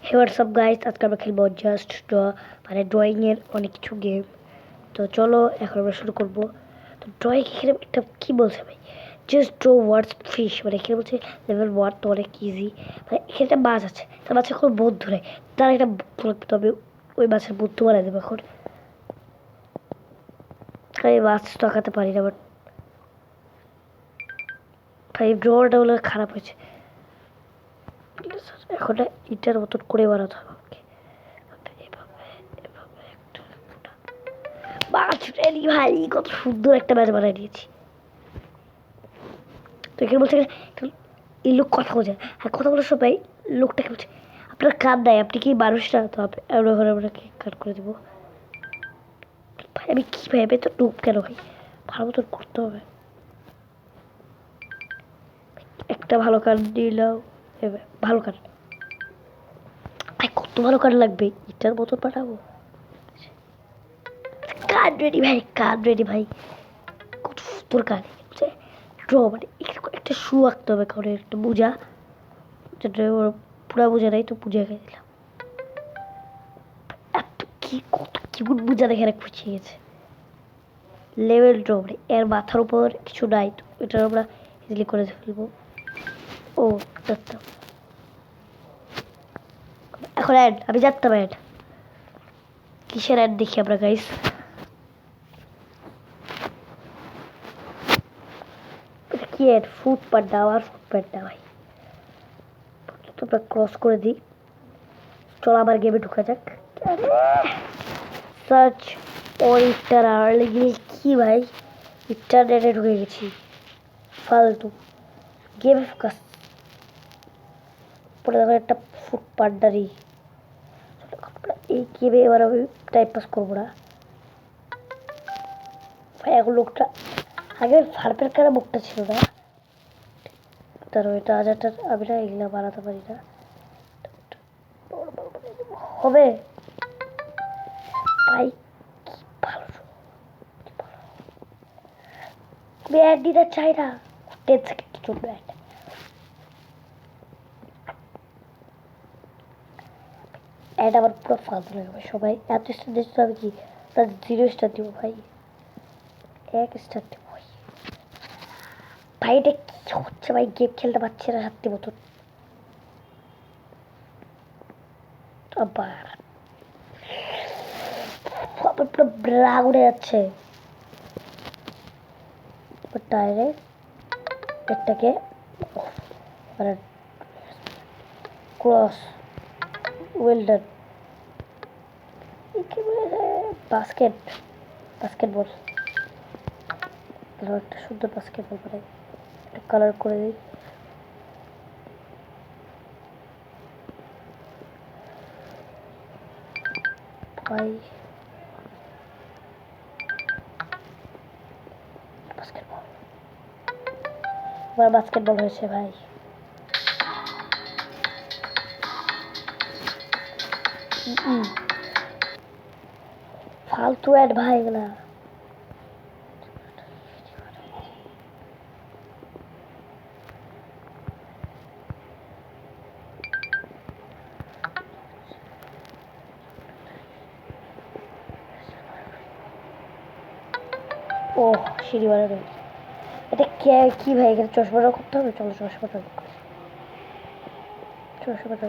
হে WhatsApp guys, আজকে আমরা খেলবো জাস্ট ড্র, মানে ড্রয়িংয়ের অনেক কিছু গেম। তো চলো এখন আমরা শুরু করবো। তো ড্রয়িং এখানে একটা কী বলছে ভাই, জাস্ট ড্র ওয়ার্ডস ফিশ, মানে এখানে বলছে লেভেল ওয়ার্ড তো অনেক ইজি। মানে এখানে একটা মাছ আছে, তার মাছে কোনো বন্ধু নেই, তার একটা তবে ওই মাছের বন্ধু বানাই দেবো এখন। আমি মাছ তো আঁকাতে পারি না, বাট ভাই ড্রটা হলে খারাপ হয়েছে। এখন ইটার মতন করে বানাতে হবে আমাকে। মাছ রেডি ভাই, কত সুন্দর একটা ম্যাচ বানাই দিয়েছি। তো এখানে বলছে এই লোক কথা বোঝে, হ্যাঁ কথা বলার সময় লোকটাকে বলছে আপনার কান দেয়, আপনি কি মানুষ না? তো আমরা আপনাকে কাট করে দেবো। ভাই আমি কী ভাই, আমি তো ডুব কেন ভাই, ভালো মতন করতে হবে। একটা ভালো কার্ড দিলাম, এবার ভালো কার্ড ভাই, কত ভালো কার্ড লাগবে, এটার মতন পাঠাবো। কার্ড রেডি ভাই, কার্ড রেডি ভাই, কত সুন্দর কার্ড। ড্র মানে একটা শু আঁকতে হবে, কারণ একটা মোজা, পুরা বোঝা নাই তো বুঝে দিলাম। এত কি কত কিউট বোঝা দেখে খুঁচিয়ে গেছে। লেভেল ড্র মানে এর মাথার উপর কিছু নাই, তো এটা আমরা ইজিলি করে ফেলবো। ও জানতাম, এখন অ্যাড আমি জানতাম অ্যাড কিসের অ্যাড দেখি আমরা গাইস। কি অ্যাড? ফুড পাড্ডা, আবার ফুড পাড্ডা ভাই, তোমরা ক্রস করে দিই। চলো আবার গেমে ঢুকা যাক। সার্চ ওইটার আর্লি কি ভাই, ইন্টারনেটে ঢুকে গেছি, ফালতু গেমে ফোকাস। পরে দেখো একটা ফুড পাড্ডারি, এই গেমে এবার আমি টাইম পাস করবো না ভাই। এখন লোকটা আগে ফার্পের কারা মুখটা ছিল না, তার ওইটা হাজারটা আমি না এগুলা বানাতে পারি না। হবে ভাই, কি ভালো, আমি অ্যাড দিতে চাই না, 10 সেকেন্ড জন্য অ্যাড। অ্যাড আমার পুরো ফালতু লাগবে, সবাই এত স্টার দিচ্ছে, আমি কি তার 0 স্টার দিব ভাই, 1 স্টার দিব ভাই। ভাই এটা কি হচ্ছে ভাই, গেম খেলতে পারছি না সত্যি মতন। আবার পুরো ব্রাগ উড়ে যাচ্ছে। ডাইরেক্ট এটাকে মানে ক্রস ওয়েল্ডার বাস্কেট বাস্কেটবল, একটা সুন্দর বাস্কেটবল করে একটা কালার করে দিই। ভাই বাস্কেটবল, এবার বাস্কেটবল হয়েছে ভাই। ফালতু অ্যাড ভাই এগুলা। ও সিঁড়ি বানানো, এটা কে কি ভাই, এখানে চশমাটা করতে হবে, চলো চশমাটা চশমাটা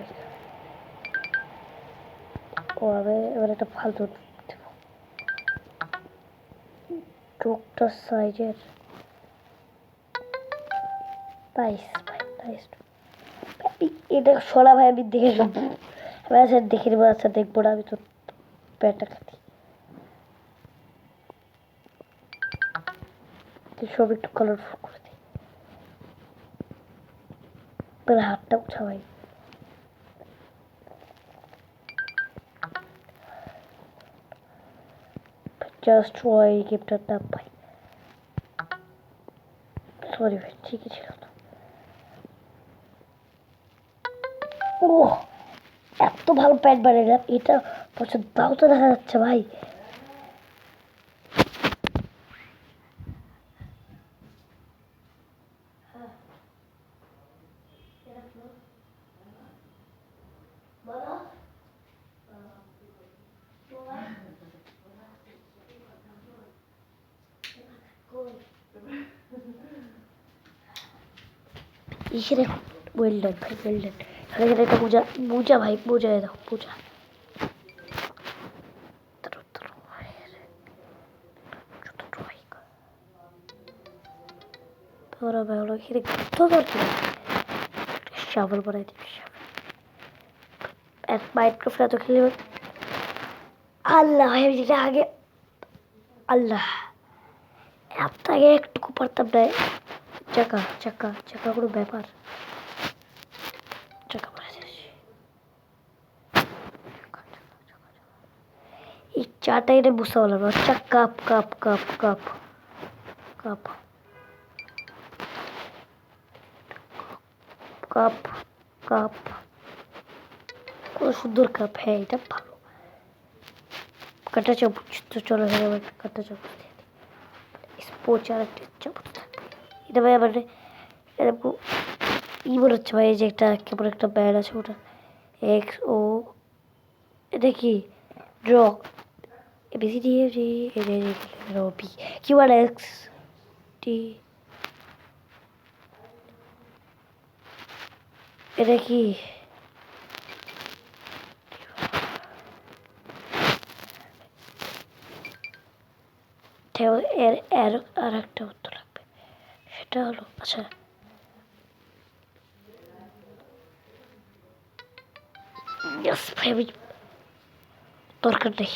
ও আমি এবার একটা ফালতু চোখটা সাইজের নাইস ভাই, নাইস। এটা সরা ভাই, আমি দেখে নেবো, আমি আচ্ছা দেখে নেবো, আচ্ছা দেখবো না, আমি তো প্যান্টটা খাতি সব একটু কালারফুল করে দিই। তাহলে হাতটা উঠা ভাই, জাস্ট ওয়াই গেমটার নাম ভাই, সরি ভাই ঠিকই ছিল তো। ও এত ভালো প্যান্ট বানিয়ে এটা বছর দাও তো দেখা যাচ্ছে ভাই। বলো এখানে ওয়েল ডান ভাই, ওয়েল ডান। এখানে একটা মোজা, মোজা ভাই, মোজা দাও, মোজা। তোরা ভাই হলো এখানে তো দরকার শাবল বানাই দিবি। এক মাইক্রোফোন এত খেলে আল্লাহ ভাই, আমি যেটা আগে আল্লাহ এত আগে একটুকু পারতাম না। চাকা চাকা চাকা কোনো ব্যাপার, চাকা এই চাটা এটা বুঝতে পারলাম না। চাক cup cup cup cup cup cup cup কত সুন্দর কাপ। হ্যাঁ এটা ভালো। কাঁটা চামচ তো চলো, হয়ে যাবে কাঁটা চামচ দিয়ে স্পোর্চ আর একটা চামচ থাকবে। এটা ভাই আমার এরকম ই মনে হচ্ছে ভাই, যে একটা কেমন একটা ব্যান্ড আছে ওটা এক্স ও, এটা কি draw ABC D F G P Q R X T, এটা কি এর এর আর একটা উত্তর লাগবে, সেটা হলো আচ্ছা ভাই আমি দরকার নেই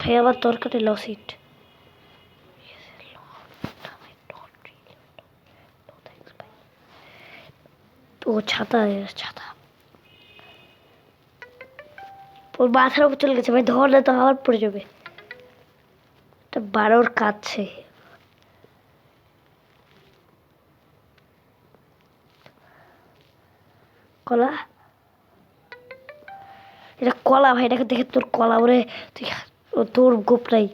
ভাই, আমার দরকার নেই লস ইট। ও ছাতা, ছাতা ওর মাথার উপর চলে গেছে ভাই, ধরলে তো আবার পড়ে যাবে। এটা বারোর কাছে কলা, এটা কলা ভাই, এটাকে দেখে তোর কলা বলে তুই, তোর গোপ নাই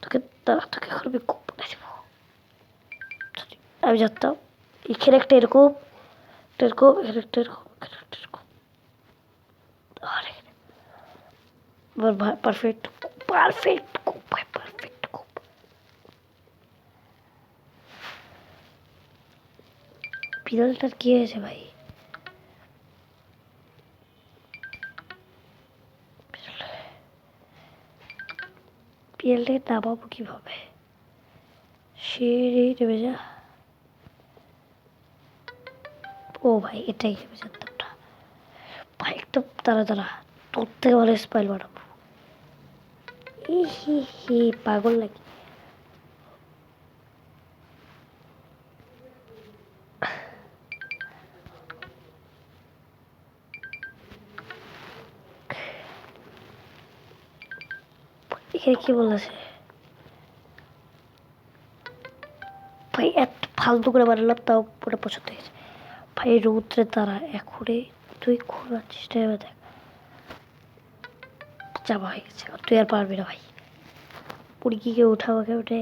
তোকে, তারা তোকে এখন আমি গোপ দেবো। আমি জানতাম এখানে একটা এরকম, এরকম এখানে একটা এরকম, এখানে একটা এরকম, আর এখানে পারফেক্ট পারফেক্ট গোপ ভাই, পারফেক্ট গোপ। বিড়ালটার কি হয়েছে ভাই? বিড়ালটাকে নামাবো কিভাবে? সিঁড়ি নেমে যা। ও ভাই এটাই আমি জানতাম না ভাই, একদম তারা তারা তোর থেকে ভালো স্পাইল বানাবো। হি হি পাগল নাকি? এখানে কি বলেছে ভাই? এত ফালতু করে বানালাম তাও পুরো পছন্দ হয়েছে ভাই। রৌদ্রে তারা এখনই তুই খোলার চেষ্টা করে দেখ, চাপা হয়ে গেছে, তুই আর পারবি না ভাই। পুরীকে উঠাও, আগে উঠে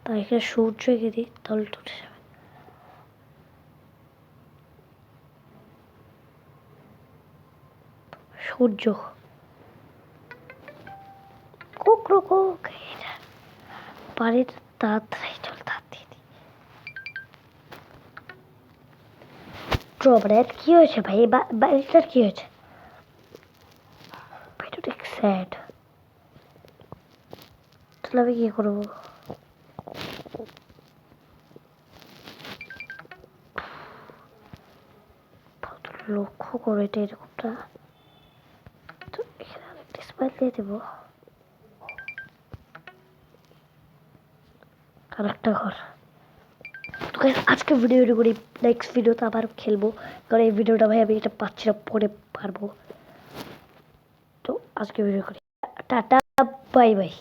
তার এখানে সূর্য এঁকে দিই, তাহলে তো উঠে যাবে। সূর্য কুক কুক, এটা বাড়ির তাড়াতাড়ি চল, তাড়াতাড়ি ড্রবারের কি হয়েছে ভাই? বাড়িটার কি হয়েছে ভাই? তো ঠিক স্যাড, তাহলে আমি কি করবো? লক্ষ্য করো এটা এরকমটা, তো এখানে আরেকটা স্পাইল দিয়ে দেবো, আর একটা ঘর। তো গাইস আজকে ভিডিও করি, নেক্সট ভিডিওতে আবার খেলবো, কারণ এই ভিডিওটা ভাই আমি এটা পাচ্ছি না, পরে পারবো। তো আজকে ভিডিও করি, টাটা বাই বাই।